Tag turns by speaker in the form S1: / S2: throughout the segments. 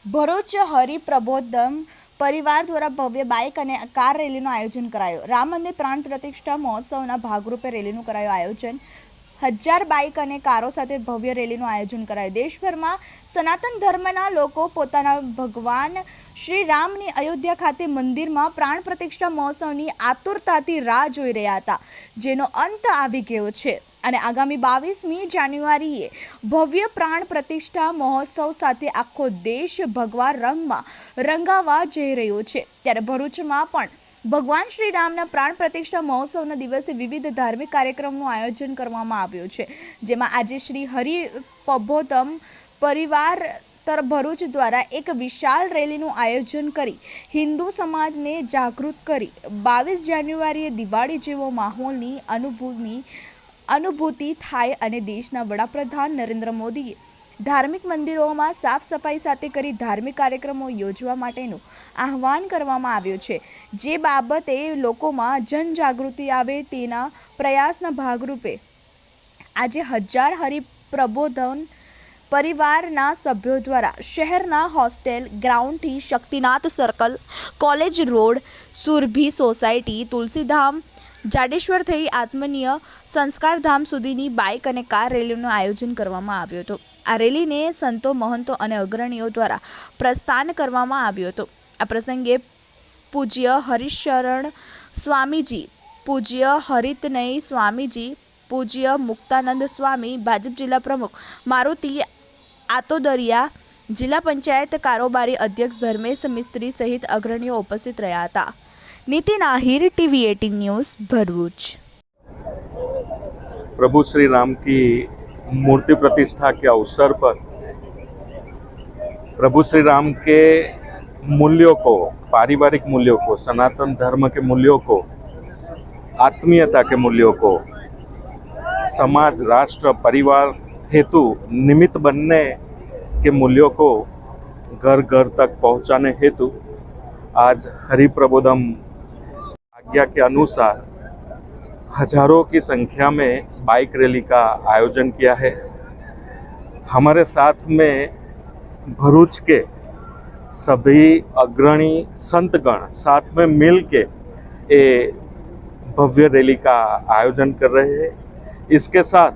S1: ભરૂચ હરિપ્રબોધમ પરિવાર દ્વારા ભવ્ય બાઇક અને કાર રેલીનું આયોજન કરાયું। રામ મંદિર પ્રાણ પ્રતિષ્ઠા મહોત્સવના ભાગરૂપે રેલીનું કરાયું આયોજન। 1000 બાઇક અને કારો સાથે ભવ્ય રેલીનું આયોજન કરાયું। દેશભરમાં સનાતન ધર્મના લોકો પોતાના ભગવાન શ્રી રામની અયોધ્યા ખાતે મંદિરમાં પ્રાણ પ્રતિષ્ઠા મહોત્સવની આતુરતાથી રાહ જોઈ રહ્યા હતા, જેનો અંત આવી ગયો છે અને આગામી 22મી જાન્યુઆરીએ ભવ્ય પ્રાણ પ્રતિષ્ઠા મહોત્સવ સાથે આખો દેશ ભગવા રંગમાં રંગાવા જઈ રહ્યો છે। ત્યારે ભરૂચમાં પણ ભગવાન શ્રી રામના પ્રાણ પ્રતિષ્ઠા મહોત્સવના દિવસે વિવિધ ધાર્મિક કાર્યક્રમનું આયોજન કરવામાં આવ્યું છે, જેમાં આજે શ્રી હરિપ્રબોધમ પરિવાર ભરૂચ દ્વારા એક વિશાળ રેલીનું આયોજન કરી હિન્દુ સમાજને જાગૃત કરી 22 જાન્યુઆરીએ દિવાળી જેવો માહોલની અનુભૂતિ થાય અને દેશના વડાપ્રધાન નરેન્દ્ર મોદીએ ધાર્મિક મંદિરોમાં સાફ સફાઈ સાથે કરી ધાર્મિક કાર્યક્રમો યોજવા માટેનું આહવાન કરવામાં આવ્યું છે, જે બાબતે લોકોમાં જનજાગૃતિ આવે તેના પ્રયાસના ભાગરૂપે આજે 1000 હરિપ્રબોધન પરિવારના સભ્યો દ્વારા શહેરના હોસ્ટેલ ગ્રાઉન્ડથી Shaktinath circle, college road, Surbhi society, Tulsidham, Jadeshwar થઈ આત્મનીય સંસ્કારધામ સુધીની બાઇક અને કાર રેલીનું આયોજન કરવામાં આવ્યું હતું। આ રેલીને સંતો, મહંતો અને અગ્રણીઓ દ્વારા પ્રસ્થાન કરવામાં આવ્યું હતું। આ પ્રસંગે પૂજ્ય હરિશરણ સ્વામીજી, પૂજ્ય હરિતનય સ્વામીજી, પૂજ્ય મુક્તાનંદ સ્વામી, ભાજપ જિલ્લા પ્રમુખ મારુતિ આતોદરિયા, જિલ્લા પંચાયત કારોબારી અધ્યક્ષ ધર્મેશ મિસ્ત્રી સહિત અગ્રણીઓ ઉપસ્થિત રહ્યા હતા। Nitin Ahir, TV 18 news, Bharuch.
S2: प्रभु श्री राम की मूर्ति प्रतिष्ठा के अवसर पर प्रभु श्री राम के मूल्यों को, पारिवारिक मूल्यों को, सनातन धर्म के मूल्यों को, आत्मीयता के मूल्यों को, समाज, राष्ट्र, परिवार हेतु निमित्त बनने के मूल्यों को घर घर तक पहुंचाने हेतु आज हरिप्रबोधम आज्ञा के अनुसार हजारों की संख्या में बाइक रैली का आयोजन किया है। हमारे साथ में भरूच के सभी अग्रणी संतगण साथ में मिल के ये भव्य रैली का आयोजन कर रहे हैं। इसके साथ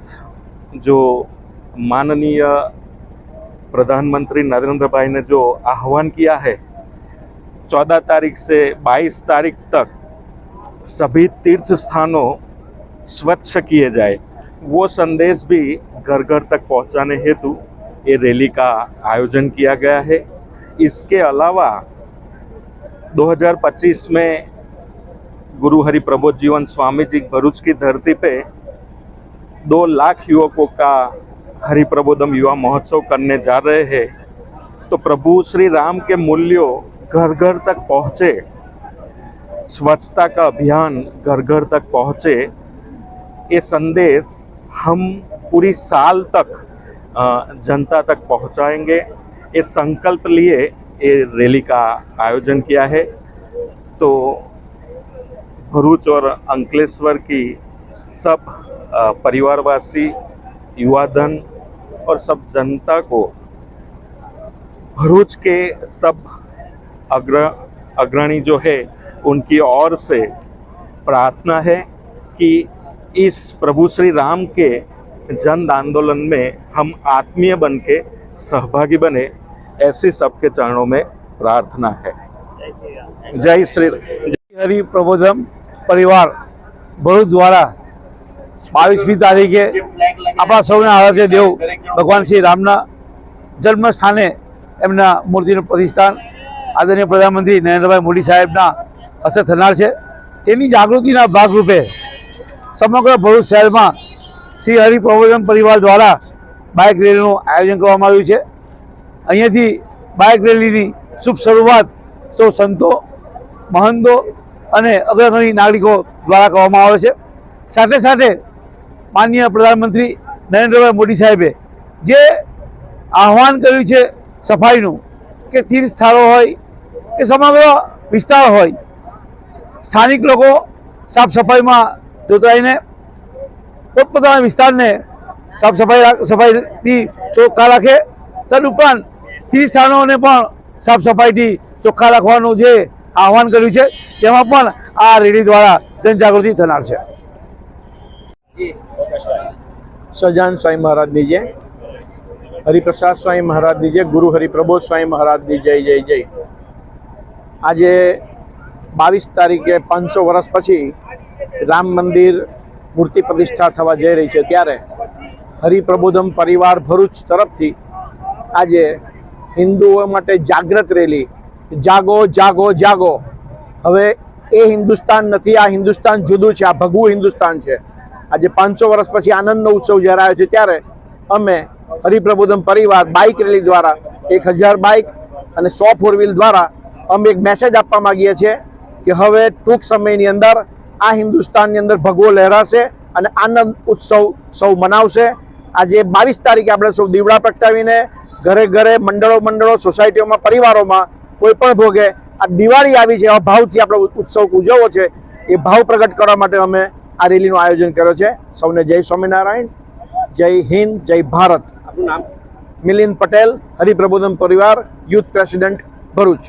S2: जो माननीय प्रधानमंत्री नरेंद्र भाई ने जो आह्वान किया है 14 तारीख से 22 तारीख तक सभी तीर्थ स्थानों स्वच्छ किए जाए, वो संदेश भी घर घर तक पहुंचाने हेतु ये रैली का आयोजन किया गया है। इसके अलावा 2025 में गुरु हरिप्रबोध जीवन स्वामी जी भरूच की धरती पे 2 लाख युवकों का हरिप्रबोधम युवा महोत्सव करने जा रहे हैं। तो प्रभु श्री राम के मूल्यों घर घर तक पहुँचे, स्वच्छता का अभियान घर घर तक पहुँचे, ये संदेश हम पूरी साल तक जनता तक पहुँचाएंगे। ये संकल्प लिए ये रैली का आयोजन किया है। तो भरूच और अंकलेश्वर की सब परिवारवासी, युवाधन और सब जनता को भरूच के सब अग्रणी जो है उनकी ओर से प्रार्थना है कि इस प्रभु श्री राम के जन आंदोलन में हम आत्मीय बन के सहभागी बने, ऐसी सबके चरणों में प्रार्थना है। जय श्री
S3: हरिप्रबोधम परिवार भरूच द्वारा 22મી તારીખે આપણા સૌના આરાધ્ય દેવ ભગવાન શ્રી રામના જન્મ સ્થાને એમના મૂર્તિનું પ્રતિષ્ઠાન આદરણીય પ્રધાનમંત્રી નરેન્દ્રભાઈ મોદી સાહેબના હસ્તે થનાર છે। તેની જાગૃતિના ભાગરૂપે સમગ્ર ભરૂચ શહેરમાં શ્રી હરિપ્રબોધમ પરિવાર દ્વારા બાઇક રેલીનું આયોજન કરવામાં આવ્યું છે। અહીંયાથી બાઇક રેલીની શુભ શરૂઆત સૌ સંતો, મહંતો અને અગ્રણી નાગરિકો દ્વારા કરવામાં આવે છે। સાથે સાથે માનનીય પ્રધાનમંત્રી નરેન્દ્રભાઈ મોદી સાહેબે જે આહવાન કર્યું છે સફાઈનું, કે તીર્થ સ્થળો હોય કે સમગ્ર વિસ્તાર હોય, સ્થાનિક લોકો સાફ સફાઈમાં જોતરાઈને પોતપોતાના વિસ્તારને સાફ સફાઈથી ચોખ્ખા રાખે। તદુપરાંત તીર્થસ્થાનોને પણ સાફ સફાઈથી ચોખ્ખા રાખવાનું જે આહવાન કર્યું છે તેમાં પણ આ રેલી દ્વારા જનજાગૃતિ થનાર છે.
S4: સહજાન સ્વામી મહારાજની જય, હરિપ્રસાદ સ્વામી મહારાજની જય, ગુરુ હરિપ્રબોધ સ્વામી મહારાજની જય જય જય. આજે 22 તારીખે 500 વર્ષ પછી રામ મંદિર મૂર્તિ પ્રતિષ્ઠા થવા જઈ રહી છે, ત્યારે હરિપ્રબોધમ પરિવાર ભરૂચ તરફથી આજે હિન્દુઓ માટે જાગૃત રેલી, જાગો જાગો જાગો. હવે એ હિન્દુસ્તાન નથી, આ હિન્દુસ્તાન જુદું છે, આ ભગવું હિન્દુસ્તાન છે. આજે 500 વર્ષ પછી આનંદનો ઉત્સવ જ્યારે આવ્યો છે, ત્યારે અમે હરિપ્રબોધમ પરિવાર બાઇક રેલી દ્વારા 1000 બાઇક અને 100 ફોર વ્હીલ દ્વારા અમે એક મેસેજ આપવા માંગીએ છીએ કે હવે ટૂંક સમયની અંદર આ હિન્દુસ્તાનની અંદર ભગવો લહેરાશે અને આનંદ ઉત્સવ સૌ મનાવશે. આજે 22 તારીખે આપણે સૌ દીવડા પ્રગટાવીને ઘરે ઘરે મંડળો સોસાયટીઓમાં પરિવારોમાં કોઈ પણ ભોગે આ દિવાળી આવી છે, એવા ભાવથી આપણે ઉત્સવ ઉજવવો છે, એ ભાવ પ્રગટ કરવા માટે અમે આ રેલીનું આયોજન કર્યો છે. સૌને જય સ્વામિનારાયણ, જય હિન્દ, જય ભારત. આપનું નામ? મિલિંદ પટેલ, હરિપ્રબોધમ પરિવાર યુથ પ્રેસિડેન્ટ ભરૂચ.